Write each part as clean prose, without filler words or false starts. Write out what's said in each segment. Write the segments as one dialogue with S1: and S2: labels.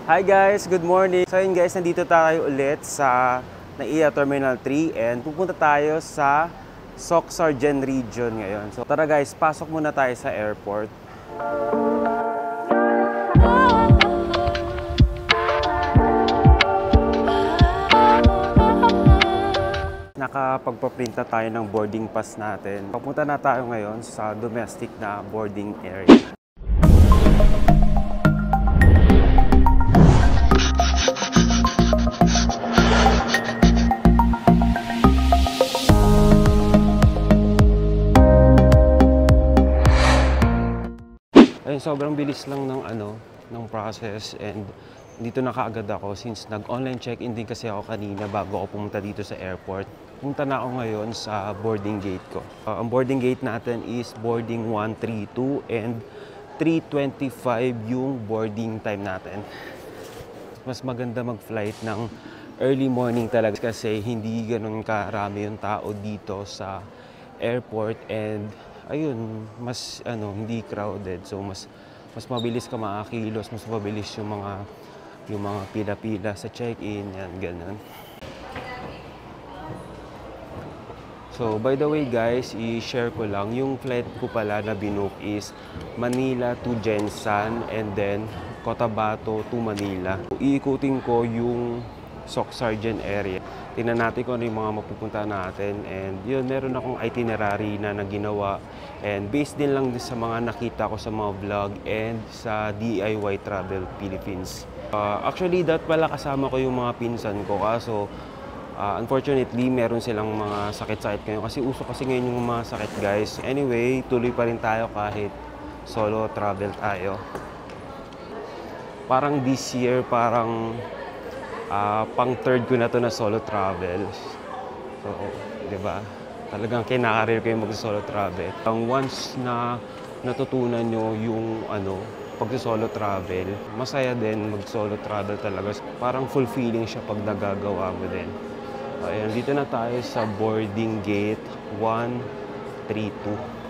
S1: Hi guys, good morning. So yun guys, nandito tayo ulit sa NAIA Terminal 3 and pupunta tayo sa Soc-Sargen region ngayon. So tara guys, pasok muna tayo sa airport. Nakapagpa-print na tayo ng boarding pass natin. Papunta na tayo ngayon sa domestic na boarding area. Ayun, sobrang bilis lang ng process and dito na kaagad ako since nag-online check-in din kasi ako kanina bago ako pumunta dito sa airport. Punta na ako ngayon sa boarding gate ko. Ang boarding gate natin is boarding 132 and 3:25 yung boarding time natin. Mas maganda mag-flight ng early morning talaga kasi hindi ganun karami yung tao dito sa airport and ayun, mas hindi crowded. So mas mabilis ka makakilos, mas mabilis yung mga pila-pila sa check-in, yan ganun. So by the way guys, i-share ko lang yung flight ko pala na binook is Manila to Jensan and then Cotabato to Manila. Iikutin ko yung Soc-Sargen area. Tingnan natin kung ano yung mga mapupunta natin and yun, meron akong itinerary na ginawa and based din lang sa mga nakita ko sa mga vlog and sa DIY Travel Philippines. Actually, that pala kasama ko yung mga pinsan ko kaso unfortunately, meron silang mga sakit-sakit ngayon kasi uso kasi ngayon yung mga sakit guys. Anyway, tuloy pa rin tayo kahit solo travel tayo. Parang this year, pang third ko na to na solo travel. So, di ba? Talagang kinakarir ko yung mag-solo travel. Once na natutunan nyo yung pag-solo travel, masaya din mag-solo travel talaga. Parang fulfilling siya pag nagagawa mo din. Ayan, dito na tayo sa boarding gate 132.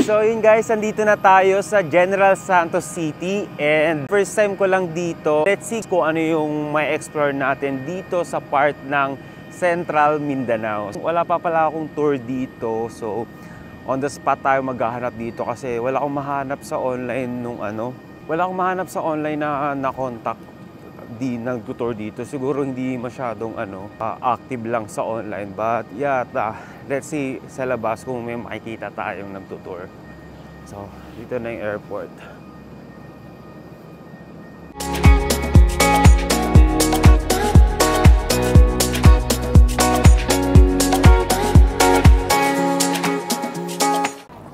S1: So yun guys, nandito na tayo sa General Santos City and first time ko lang dito. Let's see kung ano yung may explore natin dito sa part ng Central Mindanao. Wala pa pala akong tour dito, so on the spot tayo maghahanap dito kasi wala akong mahanap sa online wala akong mahanap sa online na contact nag-tour dito. Siguro hindi masyadong active lang sa online, but yeah, let's see sa labas kung may makikita tayong nag-tour. So, dito na yung airport.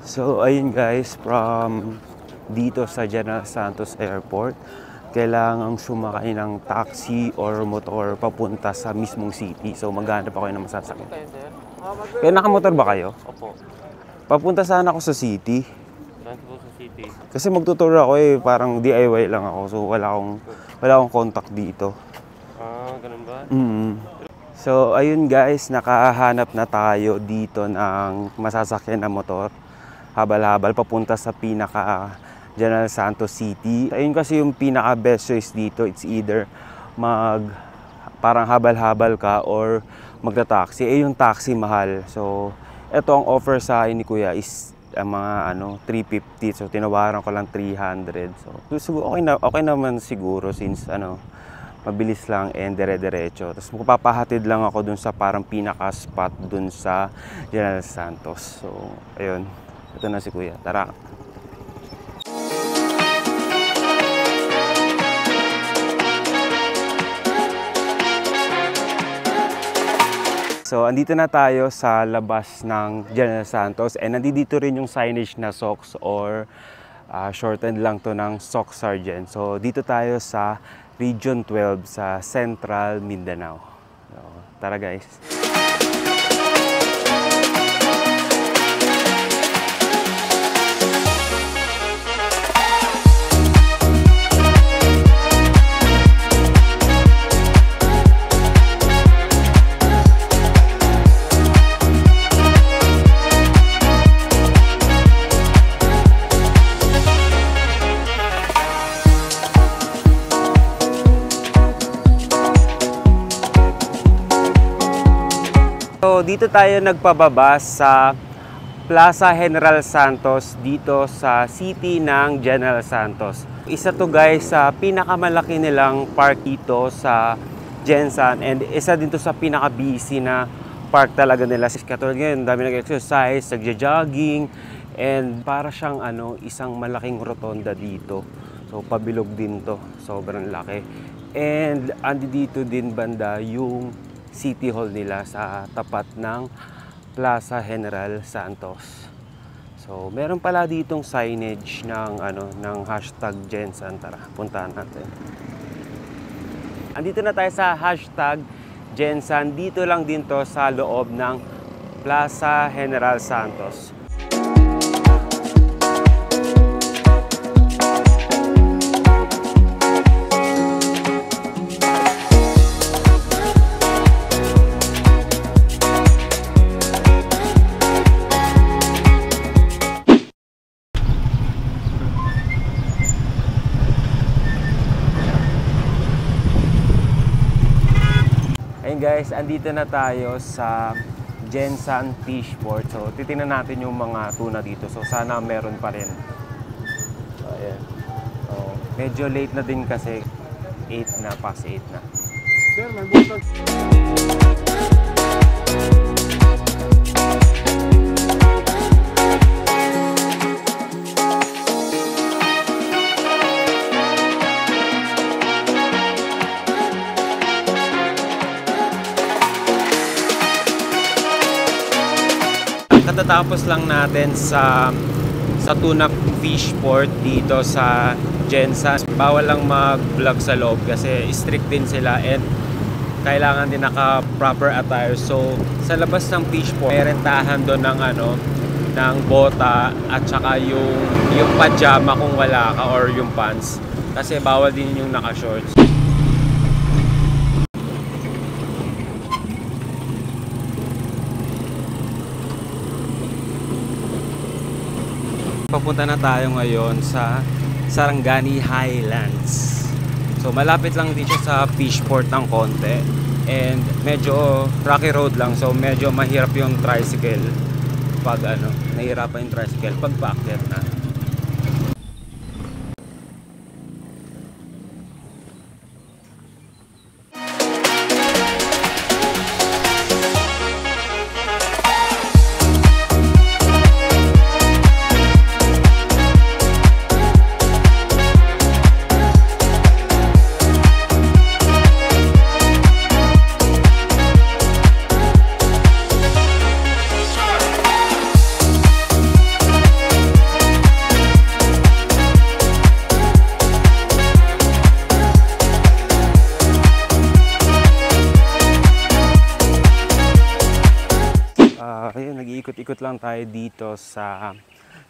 S1: So, ayun guys, from dito sa General Santos Airport, kailangang sumakay ng taxi or motor papunta sa mismong city. So, maghanap ako ng masasakyan. Kaya nakamotor ba kayo?
S2: Opo.
S1: Papunta sana ako sa city.
S2: Saan po sa city?
S1: Kasi magtutour ako parang DIY lang ako. So, wala akong contact dito.
S2: Ganun ba?
S1: So, ayun guys, nakahanap na tayo dito ng masasakyan na motor. Habal-habal papunta sa pinaka General Santos City. Ayun kasi yung pinaka best choice dito. It's either parang habal-habal ka or magta-taxi. Yung taxi mahal. So, ito ang offer sa akin ni Kuya is mga 350. So, tinawaran ko lang 300. So, okay naman siguro since mabilis lang and dire-diretso. Tapos magpapahatid lang ako dun sa parang pinaka-spot dun sa General Santos. So, ayun. Ito na si Kuya. Tara! So, andito na tayo sa labas ng General Santos and nandito rin yung signage na SOCS or shortened lang to ng Soc-Sargen. So, dito tayo sa Region 12 sa Central Mindanao. So, tara guys! So dito tayo nagpababa sa Plaza General Santos dito sa city ng General Santos. Isa to guys sa pinakamalaki nilang park dito sa Gensan and isa din to sa pinaka-busy na park talaga nila. Katulad ngayon, dami nag-exercise, nagja-jogging, and para siyang isang malaking rotonda dito. So pabilog din to, sobrang laki. And andi dito din banda yung City Hall nila sa tapat ng Plaza General Santos. So meron pala ditong signage ng hashtag Gensan. Tara, puntahan natin. Andito na tayo sa hashtag Gensan. Dito lang din to sa loob ng Plaza General Santos. Guys, andito na tayo sa Gensan Fishport. So, titingnan natin yung mga tuna dito. So, sana meron pa rin. So, ayan. So, medyo late na din kasi 8 na, past 8 na. Sir, may butag. Katatapos lang natin sa tuna fish port dito sa Gensan. Bawal lang mag-vlog sa loob kasi strict din sila and kailangan din naka proper attire. So sa labas ng fish port, may rentahan doon ng bota at saka yung pajama kung wala ka or yung pants. Kasi bawal din yung naka-shorts. Papunta na tayo ngayon sa Sarangani Highlands. So malapit lang din siya sa Fishport ng konti and medyo rocky road lang, so medyo mahirap yung tricycle pag nahihirapan yung tricycle pag paakyat na. Ayun, nag-iikot-ikot lang tayo dito sa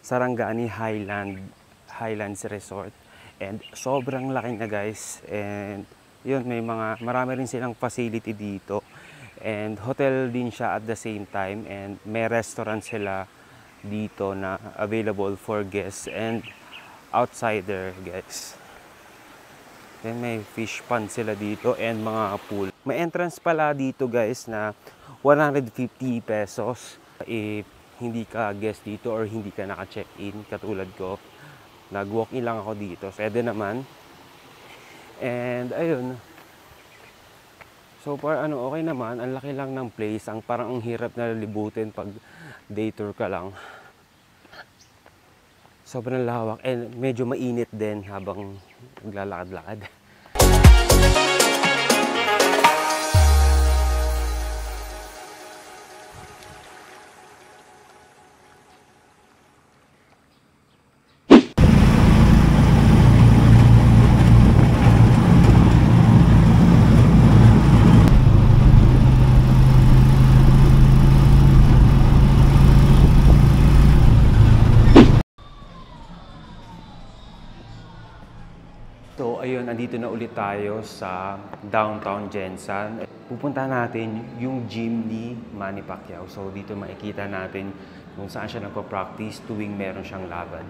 S1: Sarangani Highlands Resort. And sobrang laki na guys. And yun, marami rin silang facility dito. And hotel din siya at the same time. And may restaurant sila dito na available for guests and outsider guys. Then may fish pond sila dito and mga pool. May entrance pala dito guys na 150 pesos if hindi ka guest dito or hindi ka naka-check-in katulad ko. Nag-walk-in lang ako dito. Pwede naman. And ayun. So far okay naman. Ang laki lang ng place. Parang ang hirap na libutin pag day tour ka lang. Sobrang lawak and medyo mainit din habang naglalakad-lakad. So ayun, andito na ulit tayo sa downtown Gensan. Pupunta natin yung gym ni Manny Pacquiao. So dito makikita natin kung saan siya nagpa-practice tuwing meron siyang laban.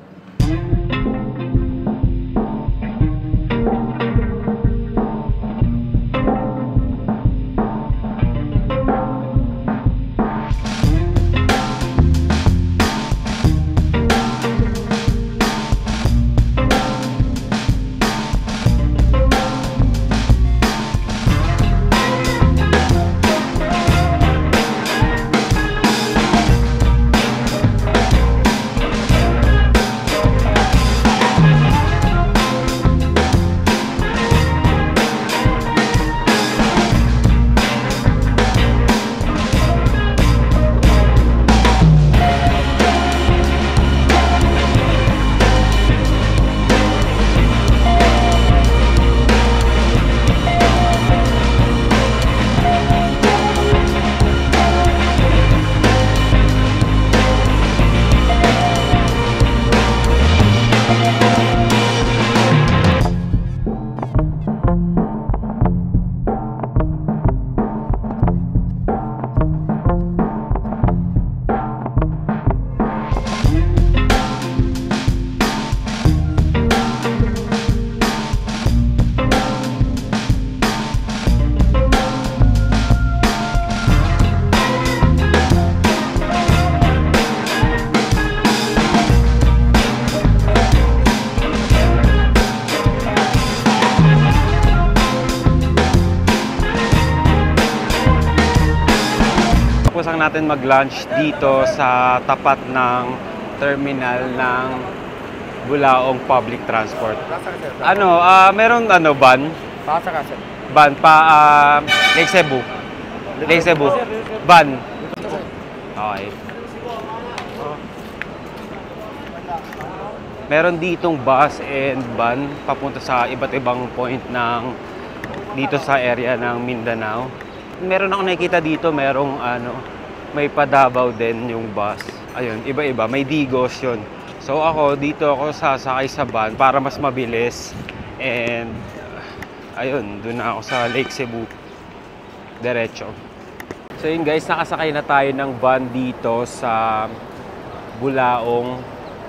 S1: Pagkatapos lang natin mag-lunch dito sa tapat ng terminal ng Bulaong Public Transport. Meron van?
S3: Pasa ka, sir.
S1: Van Lake Cebu. Lake Cebu. Van. Okay. Meron ditong bus and van papunta sa iba't ibang point ng dito sa area ng Mindanao. Meron ako nakikita dito, may Padabaw din yung bus. Ayun, iba-iba, may Digos yun. So dito ako sasakay sa van para mas mabilis. And ayun, doon na ako sa Lake Cebu. Diretso. So yun guys, nakasakay na tayo ng van dito sa Bulaong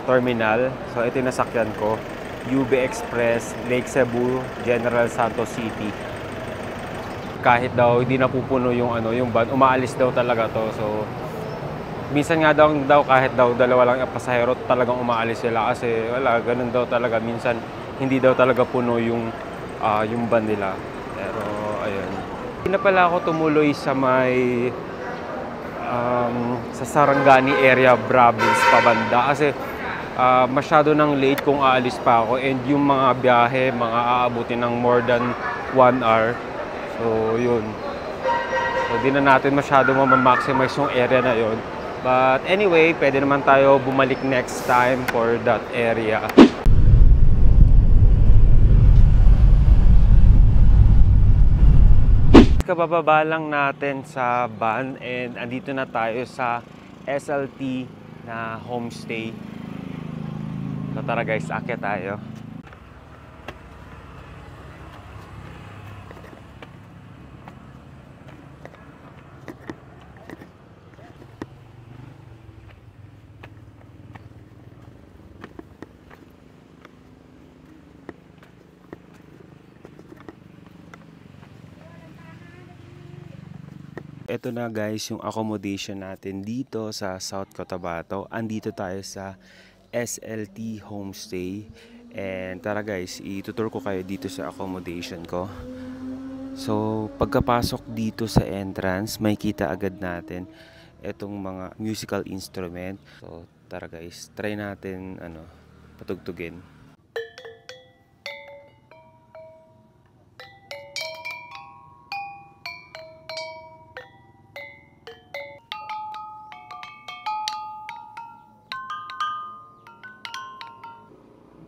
S1: Terminal. So ito yung nasakyan ko. UB Express, Lake Cebu, General Santos City. Kahit daw hindi napupuno yung van, umaalis daw talaga to. So minsan nga daw kahit daw dalawa lang ang pasahero, talagang umaalis sila kasi wala, ganun daw talaga. Minsan hindi daw talaga puno yung van nila. Pero ayun. Hindi na pala ako tumuloy sa may sa Sarangani area province pabanda kasi masyado nang late kung aalis pa ako, and yung mga biyahe, mga aabutin ng more than 1 hour. So yun. So di na natin masyado ma-maximize yung area na yun. But anyway, pwede naman tayo bumalik next time for that area. Kabababa lang natin sa van and andito na tayo sa SLT na homestay. So tara guys, akyat tayo. Ito na guys yung accommodation natin dito sa South Cotabato. Andito tayo sa SLT Homestay. And tara guys, itutur ko kayo dito sa accommodation ko. So pagkapasok dito sa entrance, may kita agad natin itong mga musical instrument. So tara guys, try natin patugtugin.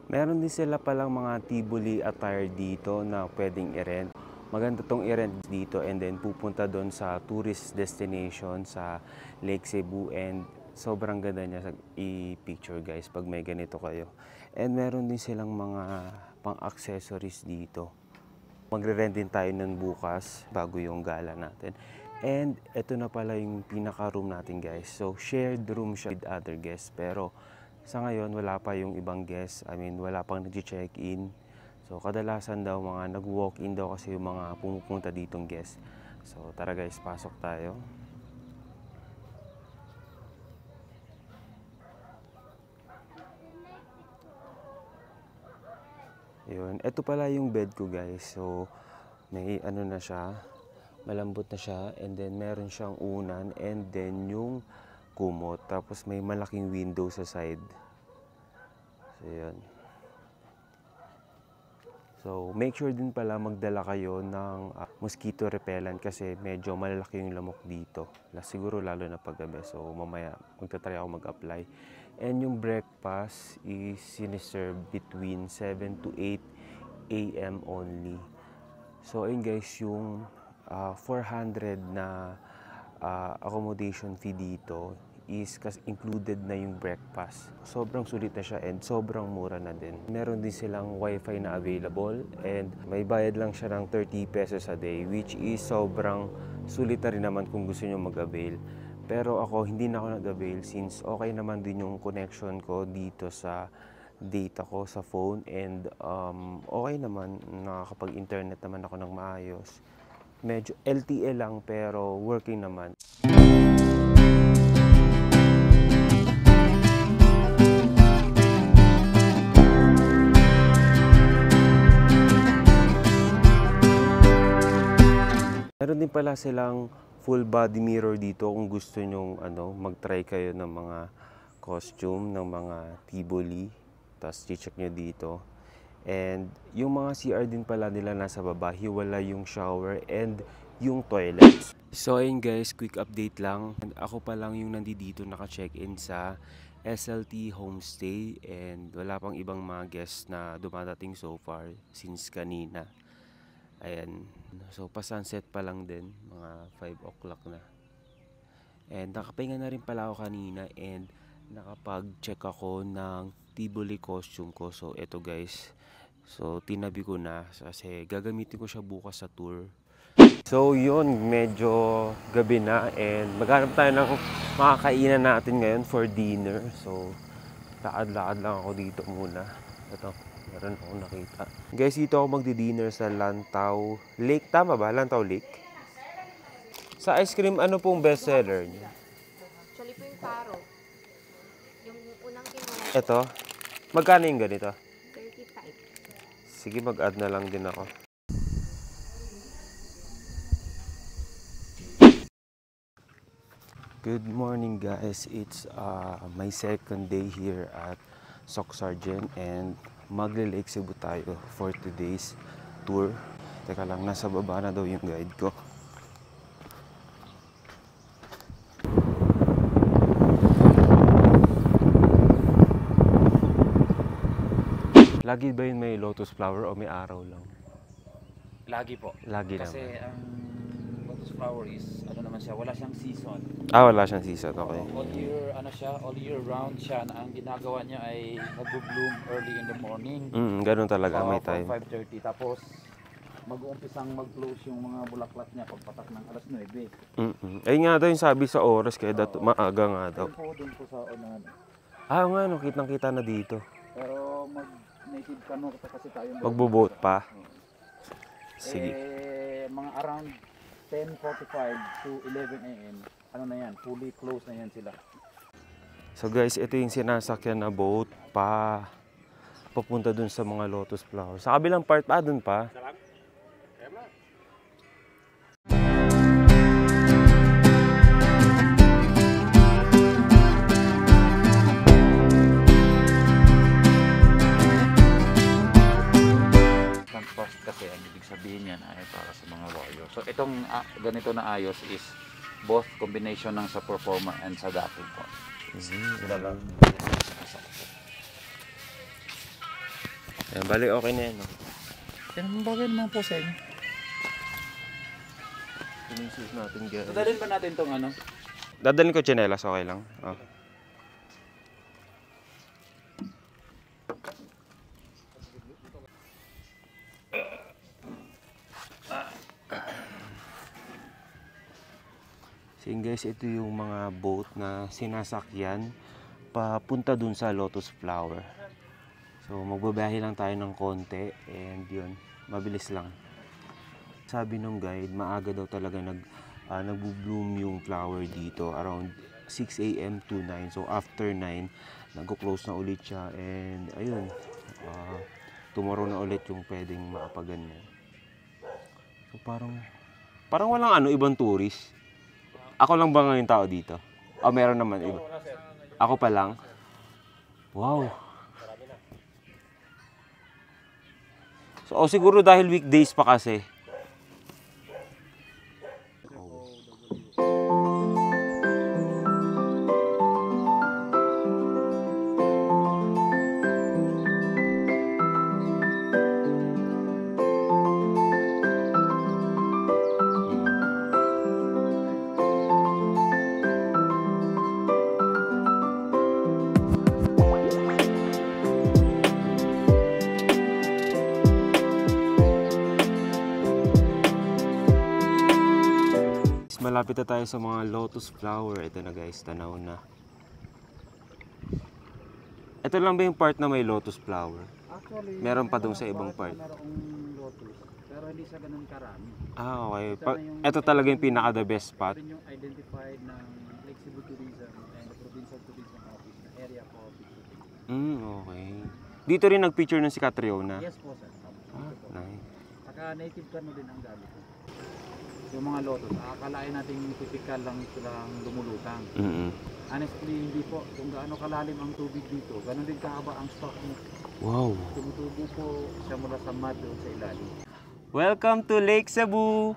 S1: Meron din sila palang mga Tibuli attire dito na pwedeng i-rent. Maganda tong i-rent dito and then pupunta doon sa tourist destination sa Lake Cebu, and sobrang ganda niya sa i-picture guys pag may ganito kayo. And meron din silang mga pang-accessories dito. Magre-rent din tayo nun bukas bago yung gala natin. And ito na pala yung pinaka-room natin guys. So shared room siya with other guests, pero sa ngayon, wala pa yung ibang guests. Wala pang nag-check-in. So, kadalasan daw mga nag-walk-in daw kasi yung mga pumupunta ditong guests. So, tara guys, pasok tayo. Yun. Ito pala yung bed ko guys. So, may na siya. Malambot na siya. And then, meron siyang unan. And then, yung kumot. Tapos may malaking window sa side. So, yun. So, make sure din pala magdala kayo ng mosquito repellent kasi medyo malalaki yung lamok dito. Siguro lalo na paggabi. So, mamaya magtatry ako mag-apply. And yung breakfast is siniserve between 7 to 8 a.m. only. So, ayun guys, yung 400 na accommodation fee dito is included na yung breakfast. Sobrang sulit na siya and sobrang mura na din. Meron din silang wifi na available and may bayad lang siya ng 30 pesos a day, which is sobrang sulit na rin naman kung gusto nyo mag-avail. Pero ako, hindi na ako nag-avail since okay naman din yung connection ko dito sa data ko sa phone, and okay naman, nakakapag-internet naman ako ng maayos. Medyo LTE lang pero working naman. Meron din pala silang full body mirror dito kung gusto nyong mag-try kayo ng mga costume, ng mga Tivoli. Tapos check nyo dito. And yung mga CR din pala nila nasa baba, hiwala yung shower and yung toilet. So ayun guys, quick update lang. And ako pa lang yung nandito naka-check-in sa SLT Homestay and wala pang ibang mga guests na dumadating so far since kanina. Ayan. So pa-sunset pa lang din, mga 5 o'clock na. And nakapahinga na rin pala ako kanina and nakapag-check ako ng Tivoli costume ko. So eto guys. So tinabi ko na kasi gagamitin ko siya bukas sa tour. So yun, medyo gabi na and maghanap tayo ng makakainan natin ngayon for dinner. So lakad-lakad lang ako dito muna. Ito, meron ako nakita. Guys, dito ako magdi-dinner sa Lantau Lake. Tama ba? Lantau Lake? Sa ice cream, ano pong bestseller niyo?
S3: Actually po yung taro. Yung unang kinuha,
S1: Ito? Magkano yung ganito?
S3: 35.
S1: Sige, mag-add na lang din ako. Good morning guys. It's my second day here at Soc Sargent and magle-Lake Cebu tayo for today's tour. Teka lang, nasa baba na daw yung guide ko. Lagi ba yun may lotus flower o may araw lang?
S4: Lagi po.
S1: Lagi
S4: Kasi
S1: naman.
S4: ang lotus flower is, ano naman siya, wala siyang season.
S1: Wala siyang season. Okay.
S4: All year, ano siya, all year round siya. Na ang ginagawa niya ay nag-bloom early in the morning.
S1: Ganun talaga, may
S4: From
S1: time.
S4: 5:30. Tapos, mag-uumpisang mag-close yung mga bulaklak niya pagpatak ng alas 9.
S1: Ayun nga daw yung sabi sa oras, kaya maaga nga daw.
S4: Doon po sa unahan.
S1: Nga, no, kitang-kita na dito.
S4: Pero mag-native canoe kasi tayo.
S1: Magbo-boat pa. Sige.
S4: Mga around 10:45 to 11 a.m. Ano na yan, fully closed na yan sila.
S1: So guys, ito yung sinasakyan na boat papunta dun sa mga lotus flowers. Sa kabilang part pa, dun pa.
S4: Post kasi ang ibig sabihin yan ay para sa mga warrior. So itong ganito na ayos is both combination ng sa performer and sa dating po. Sila lang.
S1: Ayan, bali okay na yan. No?
S4: Yan ang bagay naman po sa inyo.
S1: Pinisuit natin guys.
S4: Dadalhin ba natin itong ano?
S1: Dadalhin ko tsinelas, okay lang. So yun guys, ito yung mga boat na sinasakyan papunta dun sa lotus flower. So magbabiyahe lang tayo ng konti and yun, mabilis lang. Sabi nung guide, maaga daw talaga nagbo-bloom yung flower dito around 6 a.m. to 9. So after 9, nag-close na ulit siya and ayun, tomorrow na ulit yung pwedeng maapagan mo. So parang walang ibang tourist. Ako lang ba ngayon tao dito? Meron naman iba. Ako pa lang? Wow. So, siguro dahil weekdays pa kasi. Malapit na tayo sa mga lotus flower. Ito na guys, tanaw na. Ito lang ba yung part na may lotus flower?
S4: Actually,
S1: Meron pa dun sa ibang part.
S4: Merong lotus, pero hindi siya ganun karami.
S1: Okay. Ito talaga yung pinaka the best spot.
S4: Ito yung identified ng Lake Cebu Tourism and the Provincial Tourism Office na area for picture.
S1: Okay. Dito rin nag-picture ng si Catriona.
S4: Yes po sir.
S1: Nice.
S4: Saka native canoe din ang gamit ko. yung mga lotus, akalain natin typical lang silang lumulutang.
S1: Mm-mm.
S4: Honestly, hindi po. Kung gaano kalalim ang tubig dito, gano'n din kahaba ang stock mo.
S1: Wow.
S4: Tumutubo po siya mula sa mud doon sa ilalim.
S1: Welcome to Lake Cebu!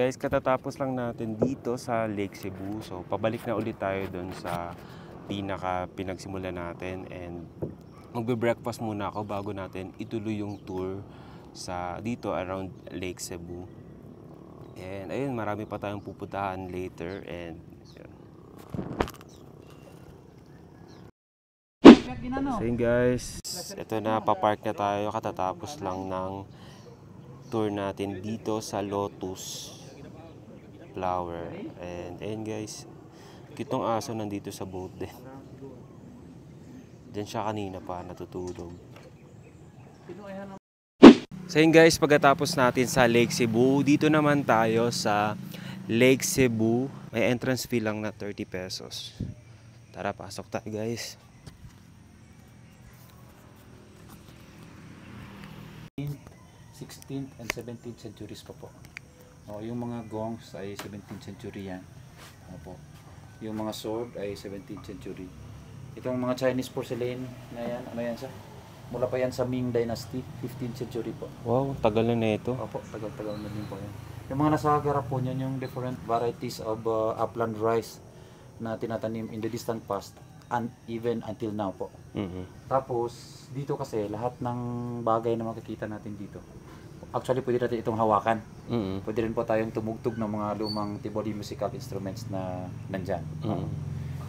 S1: Guys, katatapos lang natin dito sa Lake Cebu. So, pabalik na ulit tayo doon sa pinagsimulan natin and magbe-breakfast muna ako bago natin ituloy yung tour sa dito around Lake Cebu. And ayun, marami pa tayong pupuntahan later and yun. So yun guys, ito na, papark na tayo katatapos lang ng tour natin dito sa Lotus Flower. And ayun guys, kitong aso nandito sa boat din. Diyan siya kanina pa natutulog. So yun guys, pagkatapos natin sa Lake Cebu, dito naman tayo sa Lake Cebu. May entrance fee lang na 30 pesos. Tara, pasok tayo guys.
S4: 16th and 17th centuries pa po. Yung mga gongs ay 17th century yan. Yung mga sword ay 17th century. Itong mga Chinese porcelain na yan, ano yan sa? Mula pa yan sa Ming Dynasty, 15th century po.
S1: Wow, tagal na ito.
S4: Opo, tagal-tagal na din po yan. Yung mga nasa harap po niyan, yung different varieties of upland rice na tinatanim in the distant past and even until now po. Tapos, dito kasi lahat ng bagay na makikita natin dito. Actually, pwede natin itong hawakan. Pwede rin po tayong tumugtog ng mga lumang Tiboli musical instruments na nandyan.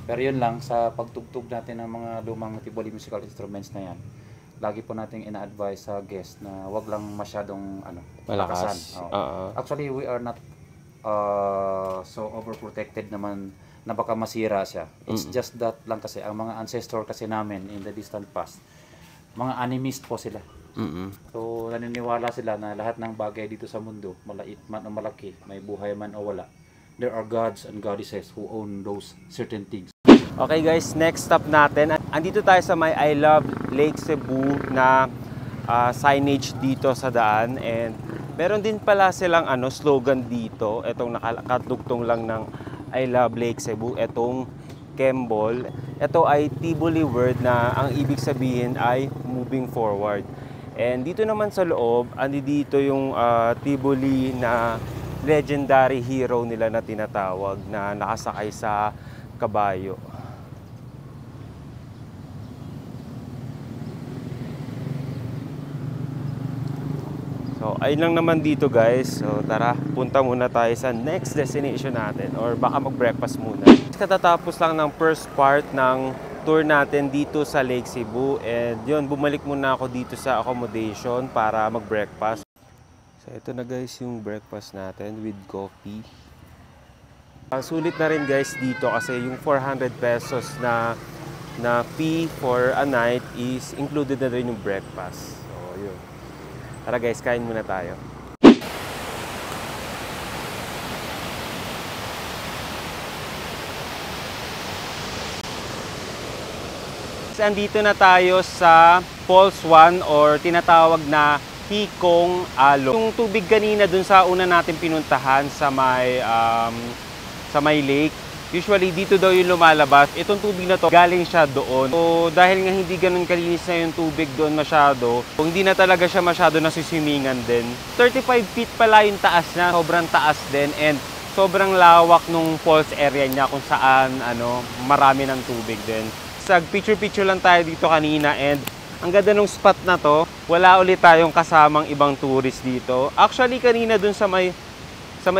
S4: Pero yun lang, sa pagtugtog natin ng mga lumang Tiboli musical instruments na yan, lagi po nating ina-advise sa guest na wag lang masyadong palakasan. Actually, we are not so overprotected naman na baka masira siya. It's just that lang kasi, ang mga ancestor kasi namin in the distant past, mga animist po sila. So naniniwala sila na lahat ng bagay dito sa mundo, maliit man o malaki, may buhay man o wala, there are gods and goddesses who own those certain things.
S1: Okay guys, next stop natin. Andito tayo sa may I Love Lake Cebu na signage dito sa daan. And meron din pala silang slogan dito. Itong nakatugtong lang ng I Love Lake Cebu. Itong Kembol. Ito ay Tiboli word na ang ibig sabihin ay moving forward. And dito naman sa loob, dito yung Tiboli na legendary hero nila na tinatawag na nakasakay sa kabayo. So, ayun lang naman dito guys. So, tara, punta muna tayo sa next destination natin or baka mag-breakfast muna. Katatapos lang ng first part ng tour natin dito sa Lake Cebu. And yun, bumalik muna ako dito sa accommodation para mag-breakfast. So, ito na guys yung breakfast natin with coffee. Sulit na rin guys dito kasi yung 400 pesos na fee for a night is included na rin yung breakfast. So, yun. Tara guys, kain muna tayo. Andito na tayo sa Falls 1 or tinatawag na Hikong Alo. Yung tubig kanina dun sa una natin pinuntahan sa may lake, usually dito daw yung lumalabas. Itong tubig na to, galing siya doon. So dahil nga hindi ganun kalinis na yung tubig doon masyado, hindi na talaga siya masyado nasiswimingan din. 35 feet pala yung taas niya, sobrang taas din and sobrang lawak nung falls area niya kung saan marami ng tubig din. Picture-picture lang tayo dito kanina and ang ganda ng spot na to. Wala ulit tayong kasamang ibang tourist dito. Actually kanina dun sa may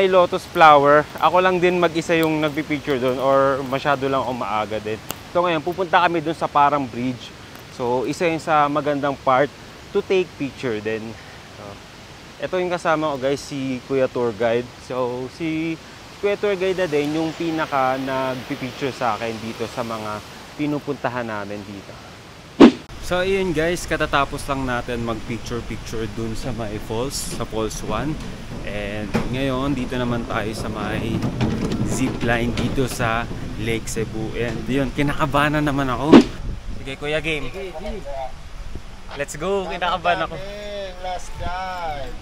S1: Lotus Flower, ako lang din mag-isa yung nagpipicture doon or masyado lang ako maaga din. So ngayon, pupunta kami doon sa parang bridge. So isa yun sa magandang part to take picture din. So, Ito yung kasama ko guys, si Kuya Tour Guide. So, si Kuya Tour Guide na din yung pinaka nagpipicture sa akin dito sa mga pinupuntahan namin dito. So, ayun guys, katatapos lang natin mag-picture-picture dun sa may falls, sa Falls 1. And ngayon, dito naman tayo sa may zipline dito sa Lake Cebu. And yun, kinakabahan na naman ako. Sige, Kuya, game. Let's go, kinakabahan ako.
S5: Last dive.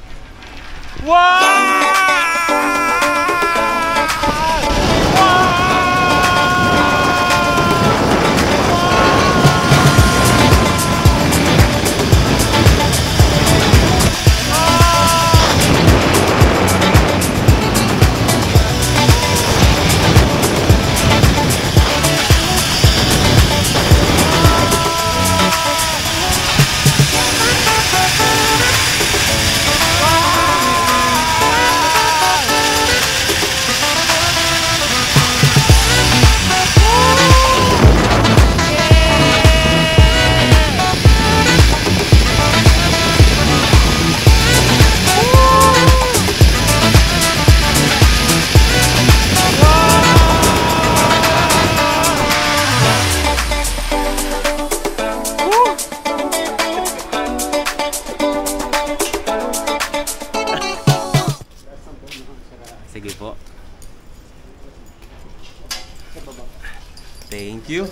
S1: Sige po. Thank you.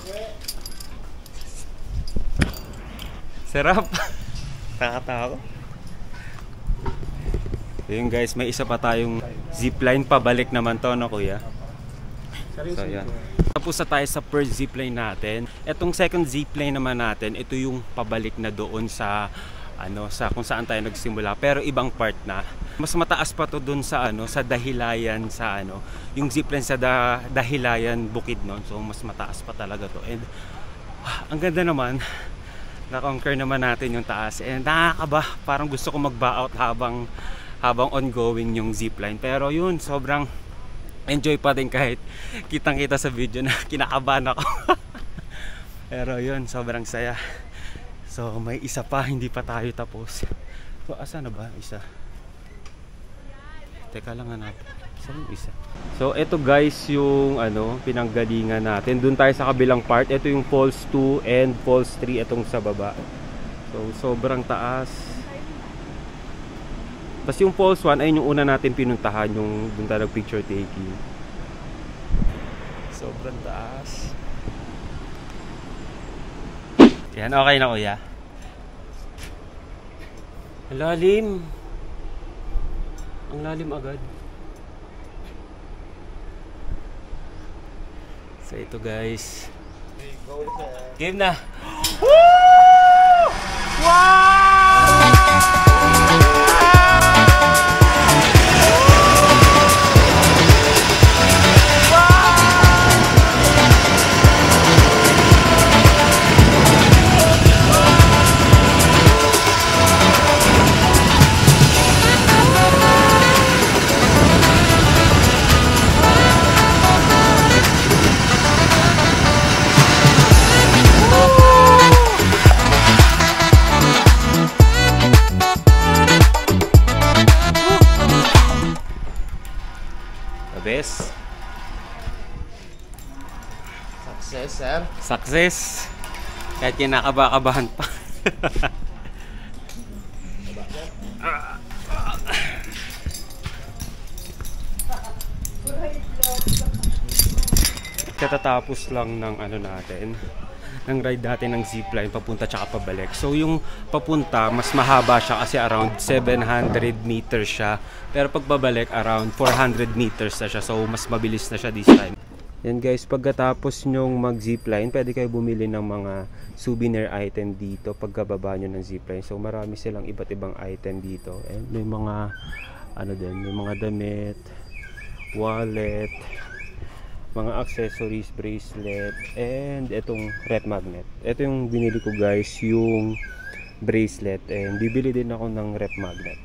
S1: Sarap. Takatawa. Ayun guys, may isa pa tayong zipline pabalik naman to, no kuya? So yan. Tapos na tayo sa first zipline natin. Etong second zipline naman natin, ito yung pabalik na doon sa sa kung saan tayo nagsimula, pero ibang part na. Mas mataas pa to doon sa sa Dahilayan sa yung zipline sa Dahilayan Bukid noon. So mas mataas pa talaga to. And ang ganda naman. Na-conquer naman natin yung taas. And nakakaba, parang gusto ko mag-bow out habang ongoing yung zipline. Pero yun, sobrang enjoy pa din kahit kitang-kita sa video na kinakabahan ako. Pero yun, sobrang saya. So may isa pa, hindi pa tayo tapos. So asa na ba? Isa. Teka lang natin. Saan yung isa? So ito guys yung pinanggalingan natin. Doon tayo sa kabilang part. Ito yung Falls 2 and Falls 3 itong sa baba. So sobrang taas. Tapos yung Falls 1 ay yung una natin pinuntahan, yung doon tayo picture taking. Sobrang taas. Yan, okay na kuya. Ang lalim. Ang lalim agad. So ito guys. Game na. Woo! Wow! Best.
S5: Success, sir.
S1: Success. Kahit kinakaba-kabahan pa. Katatapos lang ng natin, ng ride natin ng zipline papunta tsaka pabalik. So yung papunta mas mahaba siya kasi around 700 meters siya, pero pagbabalik around 400 meters na siya, so mas mabilis na siya this time. Yan guys, pagkatapos nyong mag zipline, pwede kayo bumili ng mga souvenir item dito pagkababa nyo ng zipline. So marami silang iba't ibang item dito, and may mga may mga damit, wallet, mga accessories, bracelet, and itong rep magnet. Ito yung binili ko guys, yung bracelet, and bibili din ako ng rep magnet.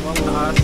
S1: Wow, taas.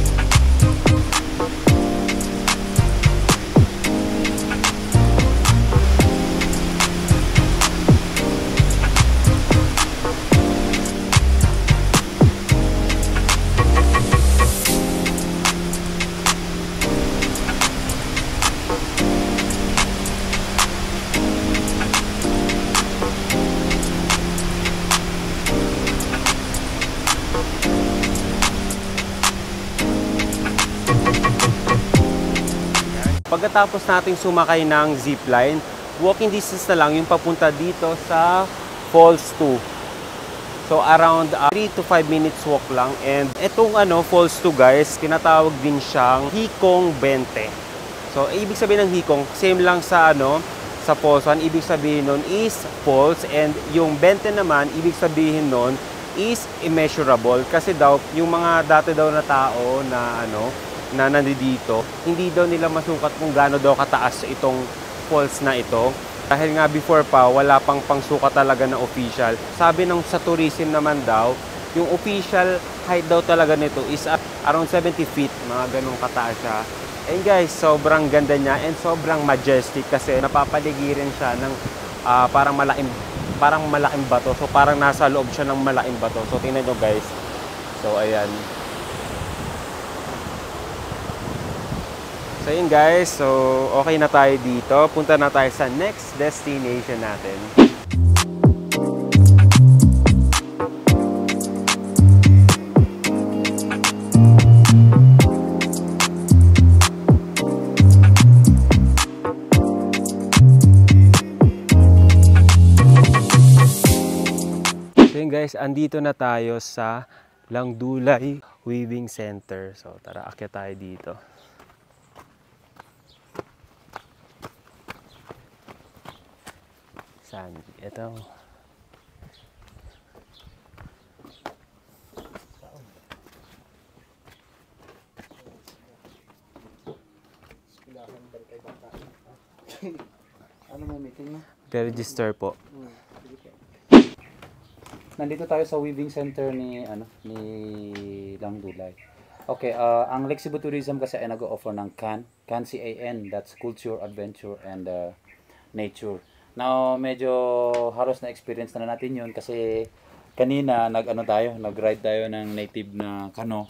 S1: pagkatapos nating sumakay ng zipline, walking distance na lang yung papunta dito sa Falls 2. So around 3 to 5 minutes walk lang. And itong Falls 2 guys, tinatawag din siyang Hikong 20. So ibig sabihin ng Hikong, same lang sa sa Falls 1, ibig sabihin nun is falls, and yung 20 naman, ibig sabihin nun is immeasurable. Kasi daw, yung mga dati daw na tao na na nandito, hindi daw nila masukat kung gaano daw kataas itong falls na ito. Dahil nga before pa, wala pang pangsukat talaga na official. Sabi ng sa tourism naman daw, yung official height daw talaga nito is around 70 feet, mga ganong kataas siya. And guys, sobrang ganda niya and sobrang majestic kasi napapaligiran siya ng parang malaking bato. So parang nasa loob siya ng malaking bato. So tingnan nyo guys. So ayan. So yun guys, so okay na tayo dito. Punta na tayo sa next destination natin. So yun guys, andito na tayo sa Langdulay Weaving Center. So tara, akyat tayo dito. Saan? Ito.
S4: Ano mo meeting mo?
S1: Register po.
S4: Nandito tayo sa weaving center ni Langdulay. Okay, ang Lake Cebu Tourism kasi ay nag-offer ng CAN, CAN, that's culture, adventure, and nature. Now, medyo halos na experience na natin yun kasi kanina nag-ride tayo ng native na kano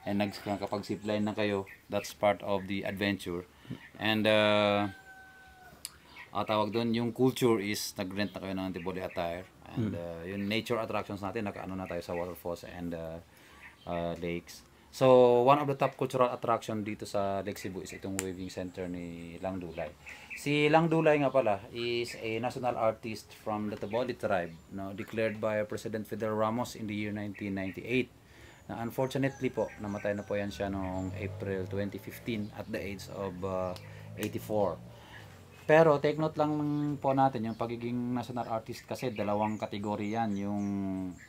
S4: and nakapag zipline na kayo. That's part of the adventure. And tawag doon, yung culture is nag-rent na kayo ng antibody attire. And yung nature attractions natin, nakaano na tayo sa waterfalls and lakes. So, one of the top cultural attraction dito sa Lake Cebu is itong weaving center ni Langdulay. Si Langdulay nga pala is a national artist from the Taboli tribe, declared by President Fidel Ramos in the year 1998. Na unfortunately po, namatay na po yan siya noong April 2015 at the age of 84. Pero take note lang po natin yung pagiging national artist kasi dalawang kategory yan. Yung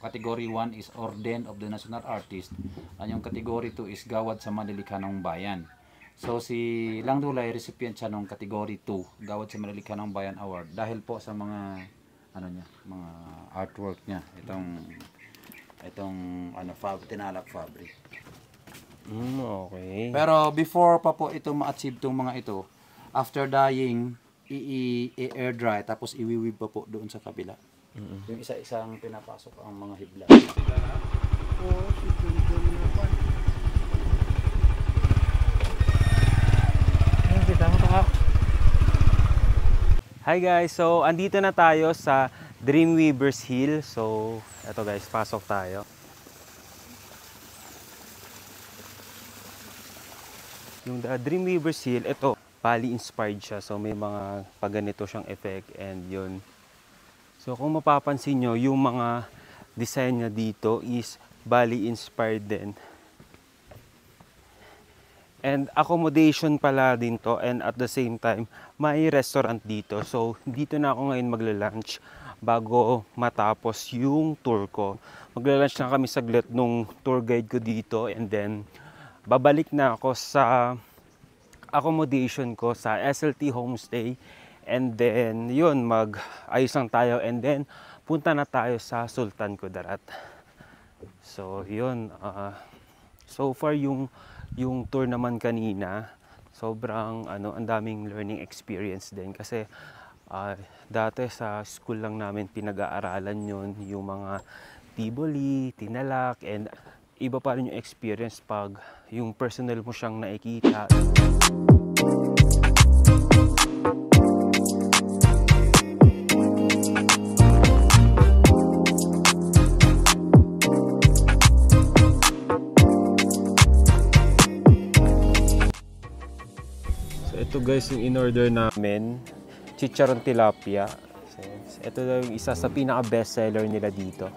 S4: category 1 is Order of the National Artist. At yung category 2 is Gawad sa Malilikha ng Bayan. So si Langdulay recipient siya ng category 2, Gawad sa Malilikha ng Bayan Award dahil po sa mga mga artwork niya. Itong tinalak fabric.
S1: Okay.
S4: Pero before pa po ito ma-achieve itong mga ito, after dying, i-air dry tapos iwiwib pa po doon sa kabila. Yung isa-isang pinapasok ang mga hibla.
S1: Hi guys, so andito na tayo sa Dreamweavers Hill. So eto guys, pasok tayo. Yung Dreamweavers Hill, ito Bali inspired siya, so may mga pagganito siyang effect and yun. So kung mapapansin nyo, yung mga design niya dito is Bali inspired din. And accommodation pala din to, and at the same time may restaurant dito. So dito na ako ngayon magla-lunch bago matapos yung tour ko. Magla-lunch na kami saglit nung tour guide ko dito, and then babalik na ako sa accommodation ko sa SLT Homestay, and then yun, mag-ayos lang tayo, and then punta na tayo sa Sultan Kudarat. So yun, so far yung tour naman kanina, sobrang ang daming learning experience din kasi dati sa school lang namin pinag-aaralan yun, yung mga Tiboli, Tinalak, and iba pa rin yung experience pag yung personal mo siyang nakikita. So ito guys, yung in-order namin, chicharon tilapia. Ito daw yung isa sa pinaka-best seller nila dito.